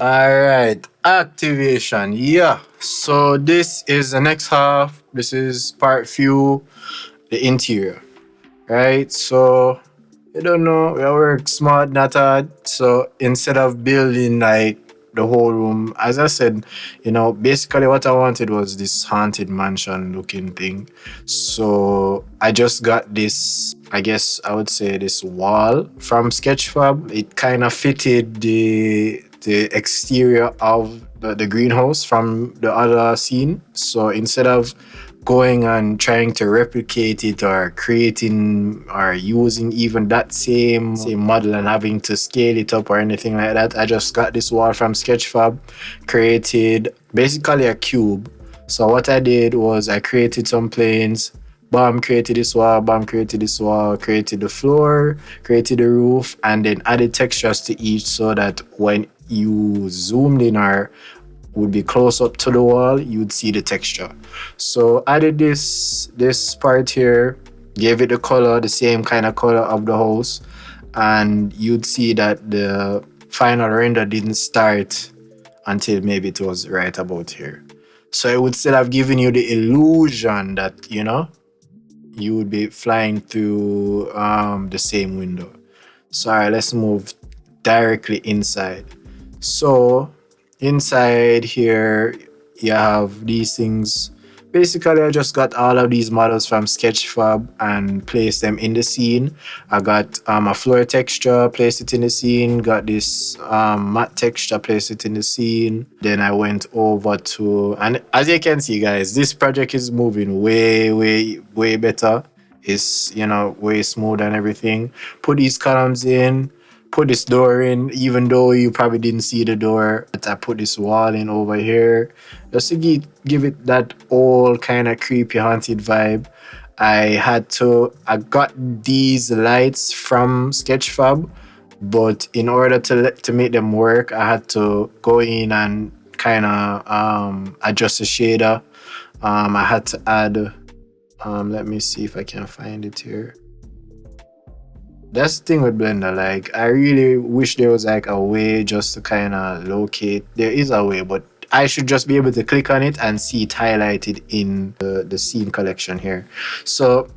All right, activation. Yeah. So this is the next half. This is part few, the interior. Right. So I don't know. We work smart, not hard. So instead of building like the whole room, as I said, basically what I wanted was this haunted mansion looking thing. So I just got this. I guess I would say this wall from Sketchfab. It kind of fitted the exterior of the greenhouse from the other scene. So instead of going and trying to replicate it or creating or using even that same model and having to scale it up or anything like that, I just got this wall from Sketchfab, created basically a cube. So what I did was I created some planes. Bam, created this wall, bam, created this wall, created the floor, created the roof, and then added textures to each so that when you zoomed in or would be close up to the wall, you'd see the texture. So added this part here, gave it the color, the same kind of color of the house, and you'd see that the final render didn't start until maybe it was right about here. So it would still have given you the illusion that you would be flying through the same window. So all right, let's move directly inside. So inside here, you have these things. Basically, I just got all of these models from Sketchfab and placed them in the scene. I got a floor texture, placed it in the scene. Got this matte texture, placed it in the scene. Then I went over to, and as you can see, guys, this project is moving way, way, way better. It's way smooth and everything. Put these columns in, put this door in, even though you probably didn't see the door. But I put this wall in over here just to give it that old kind of creepy haunted vibe. I got these lights from Sketchfab, but in order to make them work, I had to go in and kind of adjust the shader. I had to add, let me see if I can find it here. That's the thing with Blender. Like, I really wish there was like a way just to kind of locate. There is a way, but I should just be able to click on it and see it highlighted in the scene collection here. So,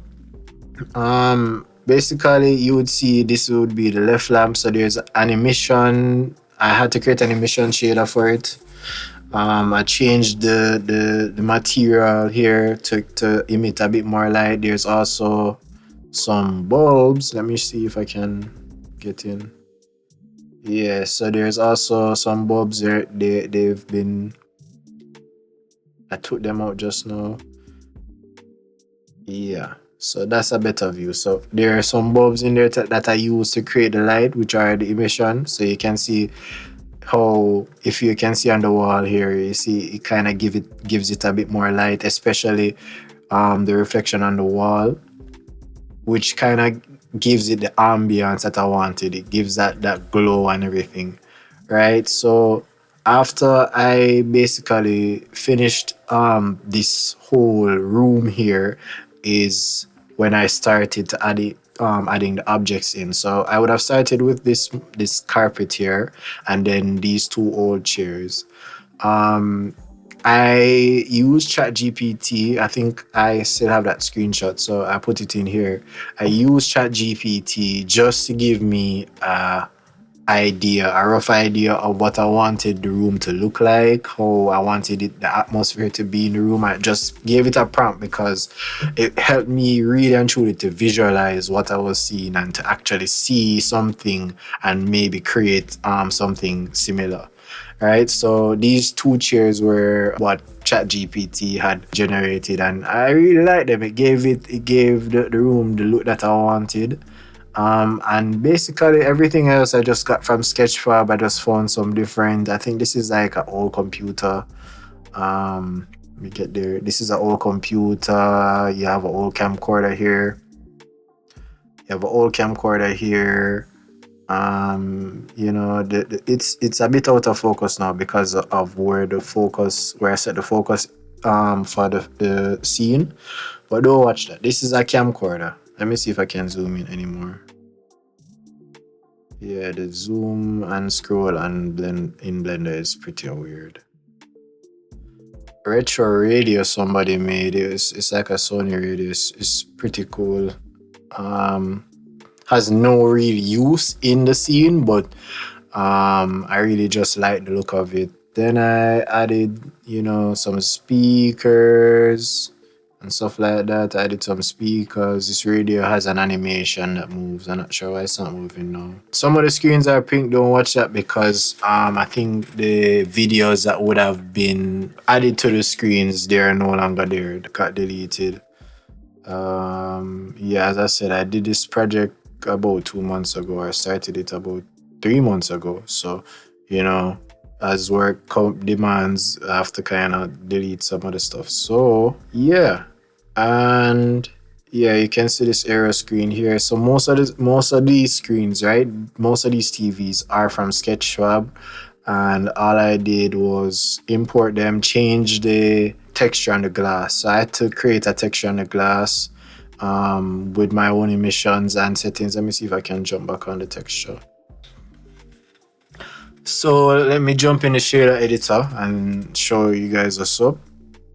basically, you would see this would be the left lamp. So there's animation. I had to create an animation shader for it. I changed the material here to emit a bit more light. There's also some bulbs. Let me see if I can get in. Yeah, so there's also some bulbs there. They've been, I took them out just now. Yeah, so that's a better view. So there are some bulbs in there that I use to create the light, which are the emission. So you can see how, if you can see on the wall here, you see it kind of gives it a bit more light, especially the reflection on the wall, which kind of gives it the ambience that I wanted. It gives that glow and everything, right? So after I basically finished this whole room here is when I started to adding the objects in. So I would have started with this carpet here and then these two old chairs. I use ChatGPT. I think I still have that screenshot, so I put it in here. I use ChatGPT just to give me a rough idea of what I wanted the room to look like, how I wanted the atmosphere to be in the room. I just gave it a prompt because it helped me really and truly to visualize what I was seeing and to actually see something and maybe create something similar. Right, so these two chairs were what ChatGPT had generated, and I really liked them. It gave the room the look that I wanted. And basically everything else I just got from Sketchfab. I just found some different. I think this is like an old computer. Let me get there. This is an old computer. You have an old camcorder here. It's a bit out of focus now because of where I set the focus for the scene. But don't watch that. This is a camcorder. Let me see if I can zoom in anymore. Yeah, the zoom and scroll and blend in Blender is pretty weird. Retro radio somebody made, it's like a Sony radio. It's pretty cool. Um, has no real use in the scene, but I really just like the look of it. Then I added, some speakers and stuff like that. I added some speakers. This radio has an animation that moves. I'm not sure why it's not moving now. Some of the screens are pink. Don't watch that because I think the videos that would have been added to the screens, they are no longer there. They got deleted. Yeah, as I said, I did this project about 2 months ago. I started it about 3 months ago. So, you know, as work demands, I have to kind of delete some of the stuff. So, yeah. And yeah, you can see this arrow screen here. So most of these screens, right? Most of these TVs are from Sketchfab, and all I did was import them, change the texture on the glass. So I had to create a texture on the glass with my own emissions and settings. Let me see if I can jump back on the texture. So let me jump in the shader editor and show you guys what's up.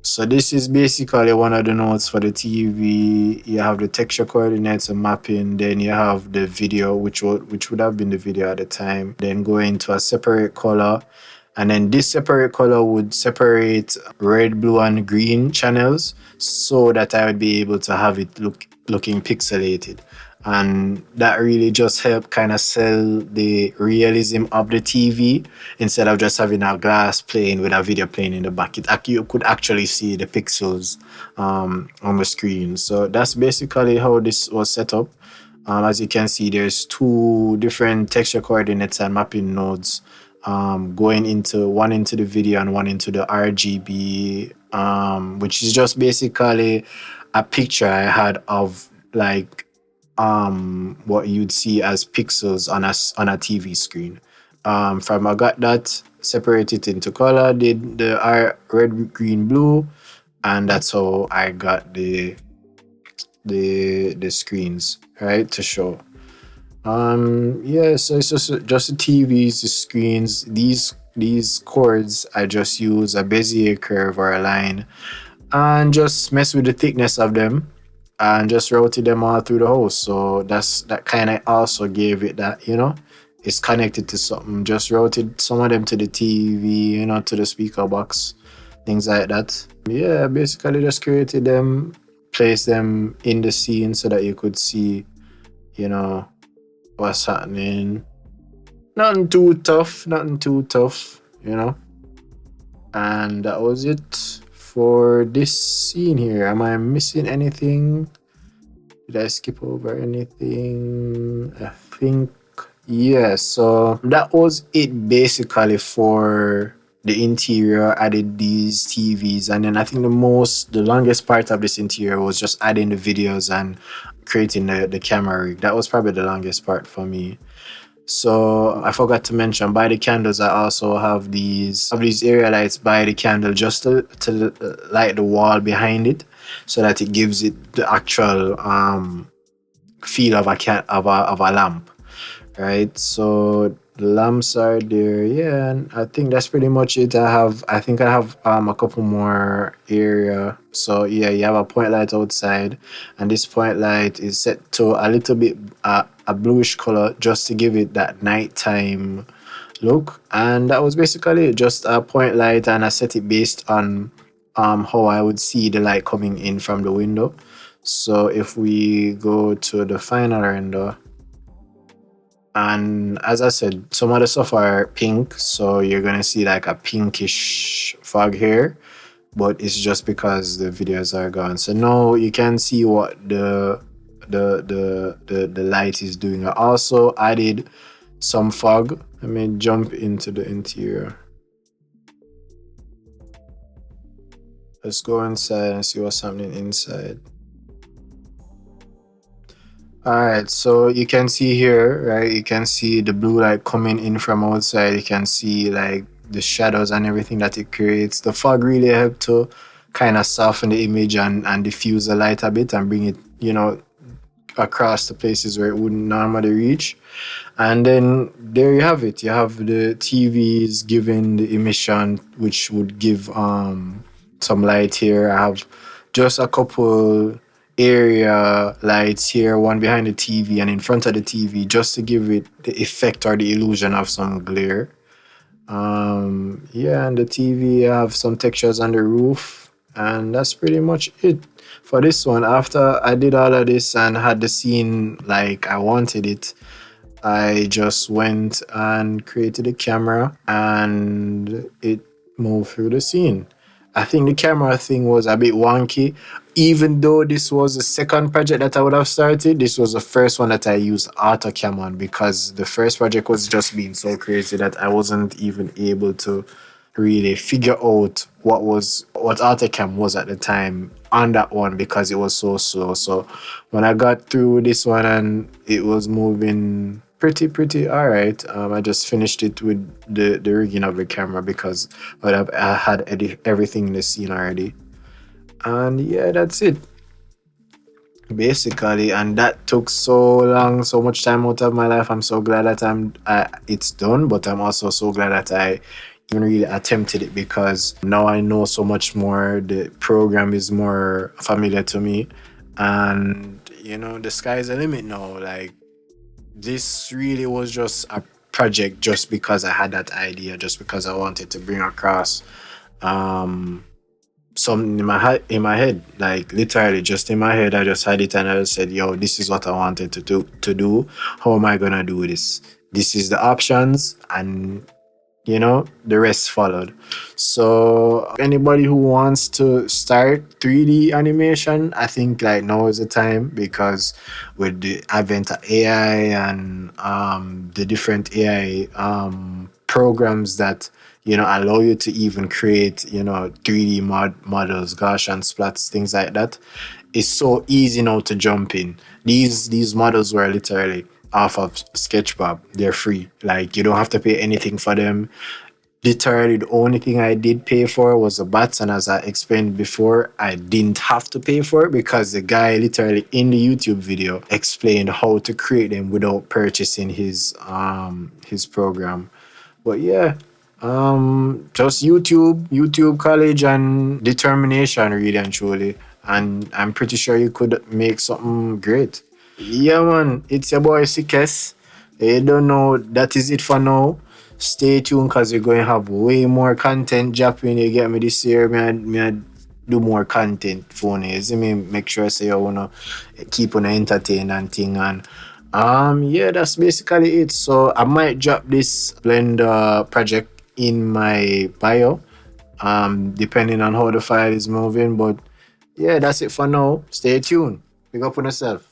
So this is basically one of the nodes for the TV. You have the texture coordinates and mapping, then you have the video, which would have been the video at the time, then go into a separate color. And then this separate color would separate red, blue, and green channels so that I would be able to have it looking pixelated. And that really just helped kind of sell the realism of the TV instead of just having a glass playing with a video playing in the back. You could actually see the pixels on the screen. So that's basically how this was set up. As you can see, there's two different texture coordinates and mapping nodes going into one into the video and one into the RGB, which is just basically a picture I had of like what you'd see as pixels on a TV screen. From I got that, separated into color, did the red, green, blue, and that's how I got the screens, right, to show. Yeah, so it's just the TVs, the screens, these chords. I just use a Bezier curve or a line and just mess with the thickness of them and just rotate them all through the house. So that kind of also gave it that, it's connected to something. Just rotate some of them to the TV, to the speaker box, things like that. Yeah, basically just created them, placed them in the scene so that you could see, what's happening. Nothing too tough, And that was it for this scene here. Am I missing anything? Did I skip over anything? I think, yeah. So that was it basically for the interior. Added these TVs, and then I think the longest part of this interior was just adding the videos and creating the camera rig. That was probably the longest part for me. So I forgot to mention, by the candles, I also have these area lights by the candle just to light the wall behind it, so that it gives it the actual feel of a lamp, right? So the lamps are there, yeah, and I think that's pretty much it. I think I have a couple more area. So yeah, you have a point light outside, and this point light is set to a little bit a bluish color just to give it that nighttime look. And that was basically it, just a point light, and I set it based on how I would see the light coming in from the window. So if we go to the final render, and as I said, some of the stuff are pink, so you're gonna see like a pinkish fog here, but it's just because the videos are gone. So now you can see what the light is doing. I also added some fog. Let me jump into the interior. Let's go inside and see what's happening inside. All right, so you can see here, right? You can see the blue light coming in from outside. You can see like the shadows and everything that it creates. The fog really helped to kind of soften the image and diffuse the light a bit and bring it, across the places where it wouldn't normally reach. And then there you have it. You have the TVs giving the emission, which would give some light here. I have just a couple area lights here, one behind the TV and in front of the TV, just to give it the effect or the illusion of some glare. Yeah, and the TV, I have some textures on the roof, and that's pretty much it for this one. After I did all of this and had the scene like I wanted it, I just went and created a camera and it moved through the scene. I think the camera thing was a bit wonky. Even though this was the second project that I would have started, this was the first one that I used AutoCam on because the first project was just being so crazy that I wasn't even able to really figure out what AutoCam was at the time on that one because it was so slow. So when I got through this one and it was moving pretty all right, I just finished it with the rigging of the camera because I had everything in the scene already. And yeah, that's it basically. And that took so long, so much time out of my life. I'm so glad that it's done, but I'm also so glad that I even really attempted it because now I know so much more. The program is more familiar to me, and the sky's the limit now. Like, this really was just a project just because I had that idea, just because I wanted to bring across um something in my head, like literally just in my head. I just had it and I just said, yo, this is what I wanted to do. How am I gonna do this? This is the options, and the rest followed. So anybody who wants to start 3D animation, I think like now is the time because with the advent of AI and the different AI programs that allow you to even create 3D models, Gaussian splats, things like that. It's so easy now to jump in. These models were literally off of Sketchbob. They're free. Like, you don't have to pay anything for them. Literally, the only thing I did pay for was the bots, and as I explained before, I didn't have to pay for it because the guy literally in the YouTube video explained how to create them without purchasing his program. But yeah, just YouTube college and determination, really and truly. And I'm pretty sure you could make something great. Yeah, man, it's your boy Siqest. You don't know, that is it for now. Stay tuned because we're going to have way more content dropping. You get me this year, man. Me, I do more content for you. See me, make sure I say I wanna keep on entertain and thing. And yeah, that's basically it. So I might drop this Blender project in my bio, depending on how the file is moving. But yeah, that's it for now. Stay tuned. Pick up on yourself.